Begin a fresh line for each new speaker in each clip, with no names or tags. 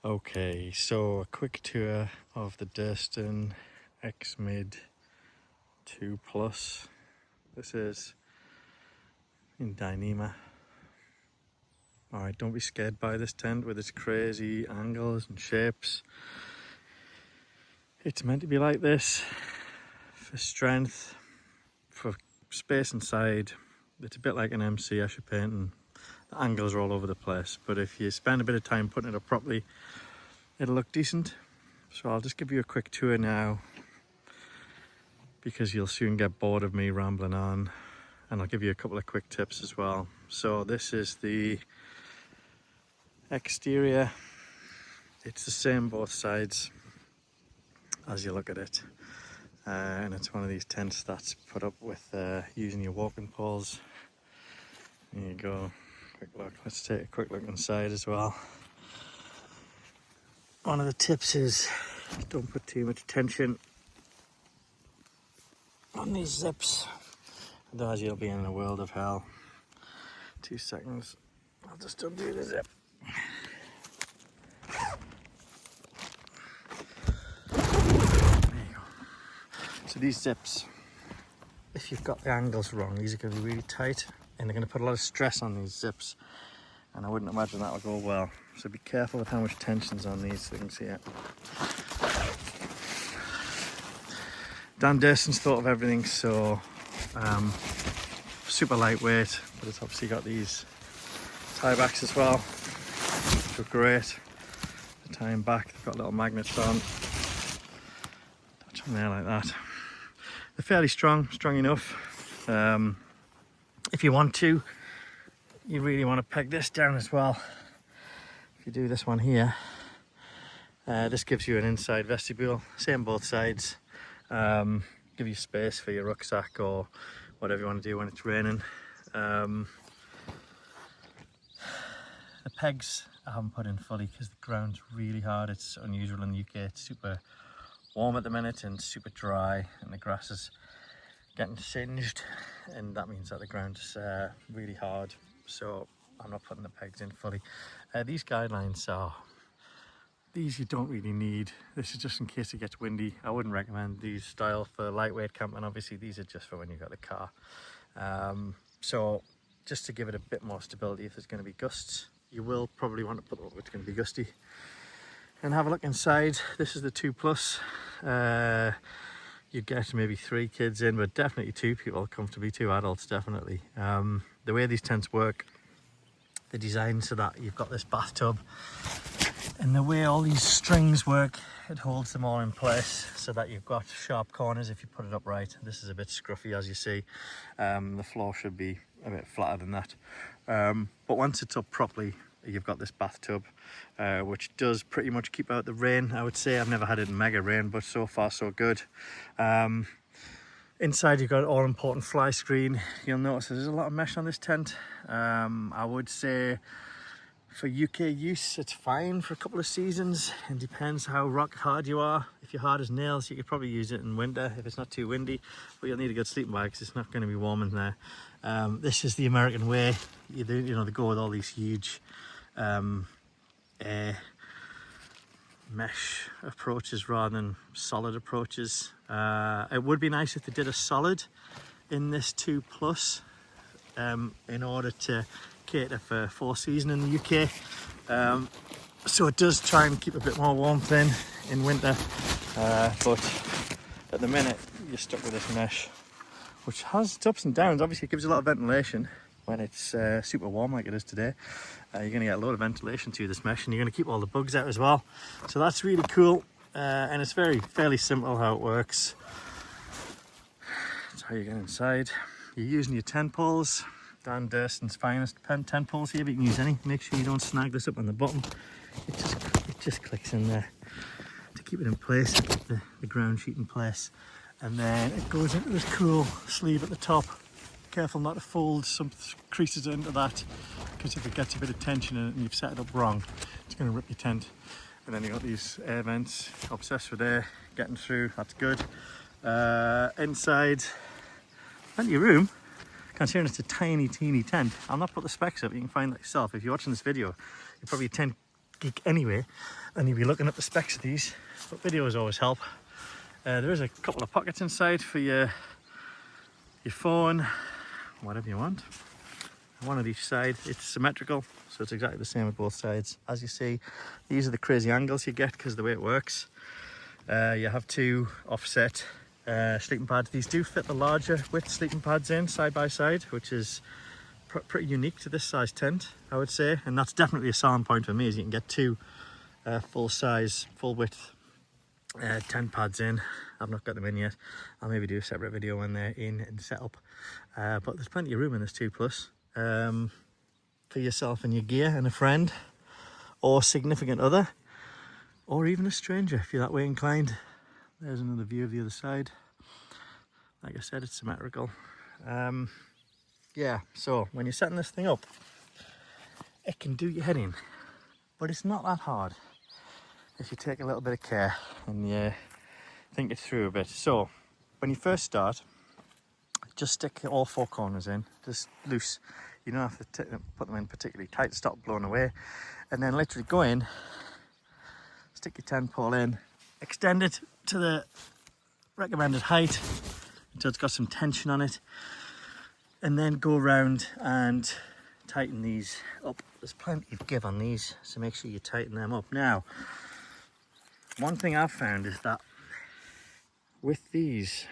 Okay, so a quick tour of the Durston X-Mid Plus. This is in Dyneema. Alright, don't be scared by this tent with its crazy angles and shapes. It's meant to be like this for strength, for space inside. It's a bit like an MC Escher painting. The angles are all over the place, but if you spend a bit of time putting it up properly, it'll look decent. So I'll just give you a quick tour now, because you'll soon get bored of me rambling on, and I'll give you a couple of quick tips as well. So this is the exterior. It's the same both sides as you look at it, and it's one of these tents that's put up with using your walking poles. There you go, quick look. Let's take a quick look inside as well. One of the tips is don't put too much tension on these zips, otherwise you'll be in a world of hell. 2 seconds, I'll just undo the zip. There you go. So these zips, if you've got the angles wrong, these are going to be really tight and they're going to put a lot of stress on these zips, and I wouldn't imagine that would go well. So be careful with how much tension's on these things here. Dan Durston's thought of everything, so super lightweight, but it's obviously got these tie backs as well, which are great. To tie them back, they've got little magnets on. Touch on there like that. They're fairly strong enough. If you want to, you really want to peg this down as well. If you do this one here, this gives you an inside vestibule, same both sides. Give you space for your rucksack or whatever you want to do when it's raining. The pegs I haven't put in fully because the ground's really hard. It's unusual in the UK. It's super warm at the minute and super dry, and the grass is getting singed, and that means that the ground is really hard, so I'm not putting the pegs in fully. These guidelines are, these you don't really need. This is just in case it gets windy. I wouldn't recommend these style for lightweight camping. Obviously these are just for when you've got the car. So just to give it a bit more stability if there's going to be gusts. You will probably want to put up it's going to be gusty. And have a look inside. This is the 2 Plus. You'd get maybe 3 kids in, but definitely 2 people comfortably, 2 adults definitely. The way these tents work, they're designed so that you've got this bathtub, and the way all these strings work, it holds them all in place so that you've got sharp corners if you put it up right. This is a bit scruffy, as you see. The floor should be a bit flatter than that. But once it's up properly, you've got this bathtub, which does pretty much keep out the rain, I would say. I've never had it in mega rain, but so far so good. Inside you've got an all-important fly screen. You'll notice there's a lot of mesh on this tent. I would say for UK use, it's fine for a couple of seasons. It depends how rock hard you are. If you're hard as nails, you could probably use it in winter if it's not too windy, but you'll need a good sleeping bag because it's not going to be warm in there. This is the American way. You know, they go with all these huge air mesh approaches rather than solid approaches. It would be nice if they did a solid in this 2 Plus in order to cater for 4 season in the UK. So it does try and keep a bit more warmth in winter, but at the minute you're stuck with this mesh, which has its ups and downs. Obviously it gives a lot of ventilation when it's super warm like it is today. You're going to get a lot of ventilation through this mesh, and you're going to keep all the bugs out as well. So that's really cool, and it's fairly simple how it works. That's how you get inside. You're using your tent poles. Dan Durston's finest tent poles here, but you can use any. Make sure you don't snag this up on the bottom. It just clicks in there to keep it in place, to keep the ground sheet in place. And then it goes into this cool sleeve at the top. Careful not to fold some creases into that, because if it gets a bit of tension in it and you've set it up wrong, it's going to rip your tent. And then you've got these air vents, obsessed with air getting through, that's good. Inside, plenty of room. Considering it's a tiny, teeny tent. I'll not put the specs up, you can find that yourself. If you're watching this video, you're probably geek anyway, then you'll be looking at the specs of these, but videos always help. There is a couple of pockets inside for your phone, whatever you want. One on each side. It's symmetrical, so it's exactly the same at both sides. As you see, these are the crazy angles you get because of the way it works. You have two offset sleeping pads. These do fit the larger width sleeping pads in side by side, which is pretty unique to this size tent, I would say, and that's definitely a selling point for me, is you can get two full size, full width tent pads in. I've not got them in yet. I'll maybe do a separate video when they're in and set up, but there's plenty of room in this 2 Plus for yourself and your gear and a friend or significant other, or even a stranger if you're that way inclined. There's another view of the other side. Like I said, it's symmetrical. Yeah, so when you're setting this thing up, it can do your head in, but it's not that hard if you take a little bit of care and you think it through a bit. So when you first start, just stick all 4 corners in, just loose. You don't have to put them in particularly tight to stop blowing away. And then literally go in, stick your tent pole in, extend it to the recommended height until it's got some tension on it, and then go around and tighten these up. There's plenty of give on these, so make sure you tighten them up. Now, one thing I've found is that with these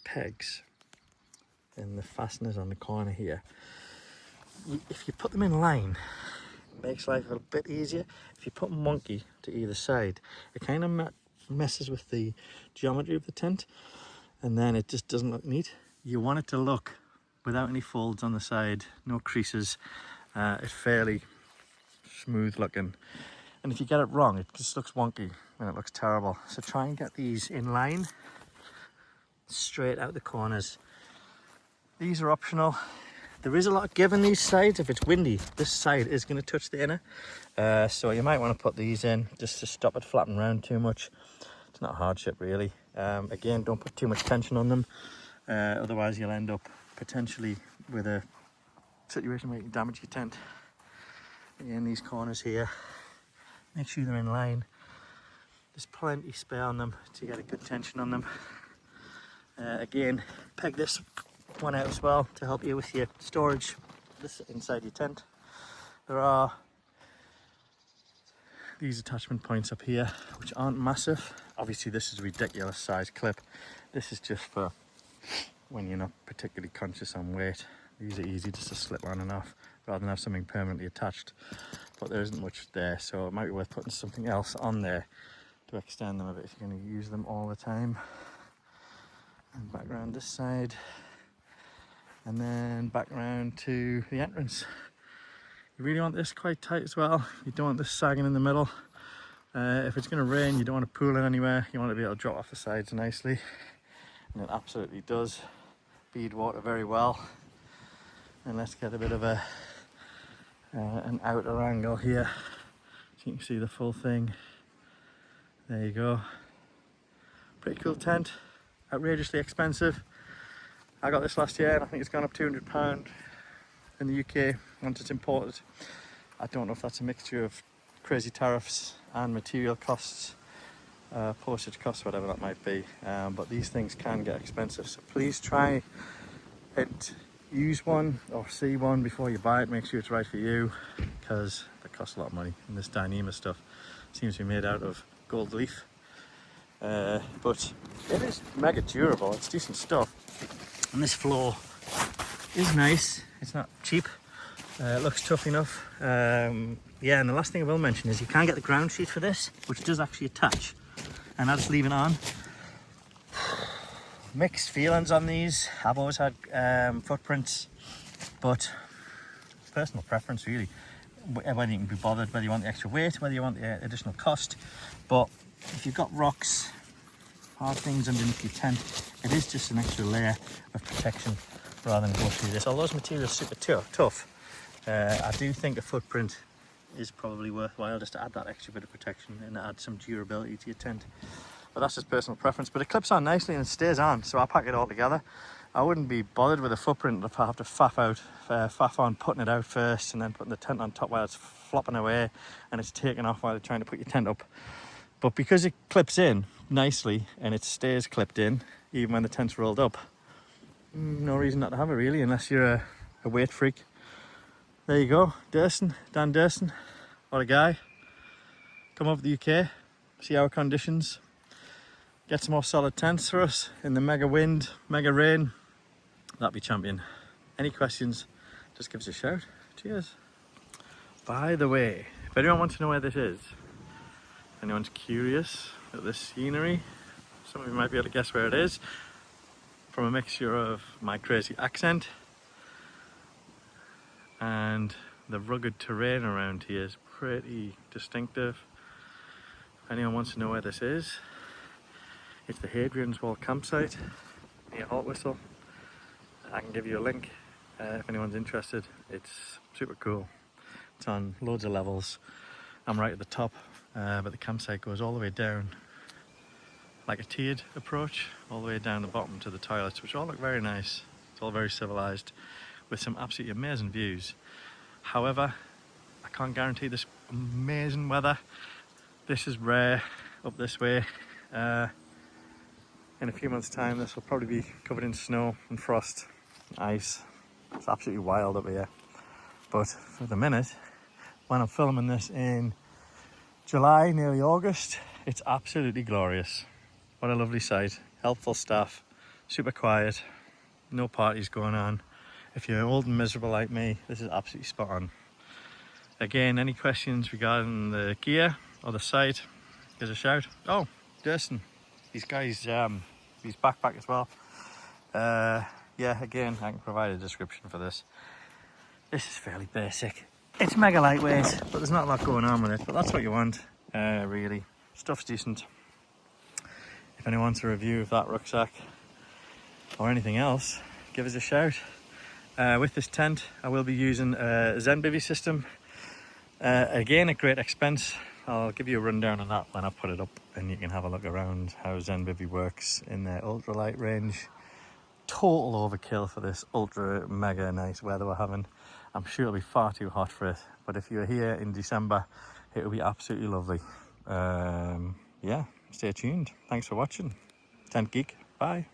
pegs and the fasteners on the corner here, if you put them in line, it makes life a bit easier. If you put them wonky to either side, it kind of messes with the geometry of the tent, and then it just doesn't look neat. You want it to look without any folds on the side, no creases. It's fairly smooth looking, and if you get it wrong, it just looks wonky and it looks terrible. So try and get these in line, straight out the corners. These are optional. There is a lot of give in these sides. If it's windy, this side is going to touch the inner, so you might want to put these in just to stop it flapping around too much. It's not a hardship really. Again, don't put too much tension on them, otherwise you'll end up potentially with a situation where you can damage your tent. Again, these corners here, make sure they're in line. There's plenty spare on them to get a good tension on them. Again, peg this one out as well to help you with your storage this inside your tent. There are these attachment points up here which aren't massive. Obviously this is a ridiculous size clip. This is just for when you're not particularly conscious on weight. These are easy just to slip on and off rather than have something permanently attached, but there isn't much there, so it might be worth putting something else on there to extend them a bit if you're going to use them all the time. And back around this side, and then back around to the entrance. You really want this quite tight as well. You don't want this sagging in the middle. If it's going to rain, you don't want to pool it anywhere. You want to be able to drop off the sides nicely, and it absolutely does bead water very well. And let's get a bit of an outer angle here so you can see the full thing. There you go. Pretty cool tent, outrageously expensive. I got this last year and I think it's gone up £200 in the UK once it's imported. I don't know if that's a mixture of crazy tariffs and material costs, postage costs, whatever that might be, but these things can get expensive, so please try and use one or see one before you buy it. Make sure it's right for you, because they cost a lot of money, and this Dyneema stuff seems to be made out of gold leaf, but it is mega durable. It's decent stuff, and this floor is nice. It's not cheap. It looks tough enough. Yeah, and the last thing I will mention is you can get the ground sheet for this, which does actually attach, and I'll just leave it on. Mixed feelings on these. I've always had footprints, but it's personal preference really, whether you can be bothered, whether you want the extra weight, whether you want the additional cost. But if you've got rocks, hard things underneath your tent, it is just an extra layer of protection rather than go through this. Although this material is super tough, I do think a footprint is probably worthwhile just to add that extra bit of protection and add some durability to your tent. But that's just personal preference. But it clips on nicely and it stays on, so I'll pack it all together. I wouldn't be bothered with a footprint if I have to faff on putting it out first and then putting the tent on top while it's flopping away and it's taking off while you're trying to put your tent up. But because it clips in nicely and it stays clipped in even when the tent's rolled up, no reason not to have it really, unless you're a weight freak. There you go, Durston, Dan Durston, what a guy. Come over to the UK, see our conditions, get some more solid tents for us in the mega wind, mega rain. That'd be champion. Any questions, just give us a shout. Cheers. By the way, if anyone wants to know where this is, if anyone's curious at this scenery, some of you might be able to guess where it is from a mixture of my crazy accent and the rugged terrain around here is pretty distinctive. If anyone wants to know where this is, it's the Hadrian's Wall campsite near Haltwhistle. I can give you a link if anyone's interested. It's super cool. It's on loads of levels. I'm right at the top, but the campsite goes all the way down like a tiered approach, all the way down the bottom to the toilets, which all look very nice. It's all very civilized with some absolutely amazing views. However, I can't guarantee this amazing weather. This is rare up this way. In a few months' time, this will probably be covered in snow and frost, ice. It's absolutely wild up here. But for the minute, when I'm filming this in July, nearly August, it's absolutely glorious. What a lovely sight. Helpful staff, super quiet, no parties going on. If you're old and miserable like me, this is absolutely spot on. Again, any questions regarding the gear or the site, give us a shout. Oh, Durston, these guys, his backpack as well. Yeah, again, I can provide a description for this. This is fairly basic. It's mega lightweight, but there's not a lot going on with it, but that's what you want, really. Stuff's decent. If anyone wants a review of that rucksack or anything else, give us a shout. With this tent, I will be using a Zenbivvy system. Again, at great expense. I'll give you a rundown on that when I put it up, and you can have a look around how Zenbivvy works in their ultralight range. Total overkill for this ultra mega nice weather we're having. I'm sure it'll be far too hot for it, but if you're here in December, it will be absolutely lovely. Yeah, stay tuned. Thanks for watching. Tent Geek, bye.